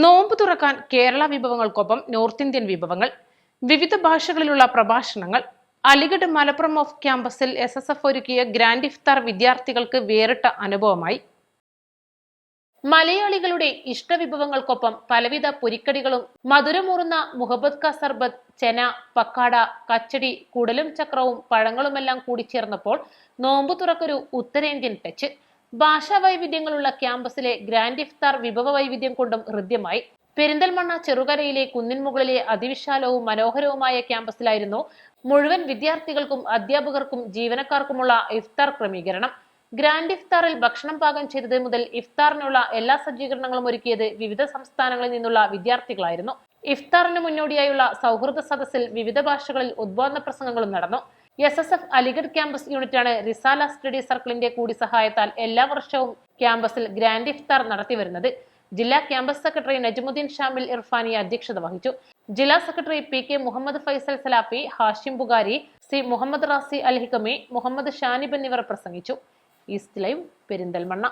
നോമ്പ് തുറക്കാൻ Kerala വിഭവങ്ങൾക്കൊപ്പം north Indian വിഭവങ്ങൾ, വിവിധ ഭാഷകളിലുള്ള പ്രഭാഷണങ്ങൾ. അലിഗഡ് മലപ്പുറം ഓഫ് ക്യാമ്പസിൽ SSF ഒരുക്കിയ ഗ്രാൻഡ് ഇഫ്താർ വിദ്യാർത്ഥികൾക്ക് വേറിട്ട അനുഭവമായി. മലയാളികളുടെ ഇഷ്ടവിഭവങ്ങൾക്കൊപ്പം പലവിധ പൊരിക്കടികളും മധുരമൂറുന്ന മുഹബത്ത് കാ സർബത്ത്, ചെന, പക്കാട, കച്ചടി, കുടലും ചക്രവും പഴങ്ങളുമെല്ലാം കൂടിച്ചേർന്നപ്പോൾ നോമ്പ് തുറക്കൊരു ഉത്തരേന്ത്യൻ ടച്ച്. ഭാഷാ വൈവിധ്യങ്ങളുള്ള ക്യാമ്പസിലെ ഗ്രാൻഡ് ഇഫ്താർ വിഭവ വൈവിധ്യം കൊണ്ടും ഹൃദ്യമായി. പെരിന്തൽമണ്ണ ചെറുകരയിലെ കുന്നിൻമുകളിലെ അതിവിശാലവും മനോഹരവുമായ ക്യാമ്പസിലായിരുന്നു മുഴുവൻ വിദ്യാർത്ഥികൾക്കും അധ്യാപകർക്കും ജീവനക്കാർക്കുമുള്ള ഇഫ്താർ ക്രമീകരണം. ഗ്രാൻഡ് ഇഫ്താറിൽ ഭക്ഷണം പാകം ചെയ്തത് മുതൽ ഇഫ്താറിനുള്ള എല്ലാ സജ്ജീകരണങ്ങളും ഒരുക്കിയത് വിവിധ സംസ്ഥാനങ്ങളിൽ നിന്നുള്ള വിദ്യാർത്ഥികളായിരുന്നു. ഇഫ്താറിന് മുന്നോടിയായുള്ള സൗഹൃദ സദസ്സിൽ വിവിധ ഭാഷകളിൽ ഉദ്ബോധന പ്രസംഗങ്ങളും നടന്നു. SSF അലിഗഡ് ക്യാമ്പസ് യൂണിറ്റാണ് റിസാല സ്റ്റഡി സർക്കിളിന്റെ കൂടി സഹായത്താൽ എല്ലാ വർഷവും ക്യാമ്പസിൽ ഗ്രാൻഡ് ഇഫ്താർ നടത്തിവരുന്നത്. ജില്ലാ ക്യാമ്പസ് സെക്രട്ടറി നജ്മുദ്ദീൻ ഷാമിൽ ഇർഫാനി അധ്യക്ഷത വഹിച്ചു. ജില്ലാ secretary PK Muhammad Faisal Salafi, Hashim Bukhari, C Muhammad Razi അൽ ഹിക്കമി, മുഹമ്മദ് ഷാനിബ് എന്നിവർ പ്രസംഗിച്ചു. East live, Perinthalmanna.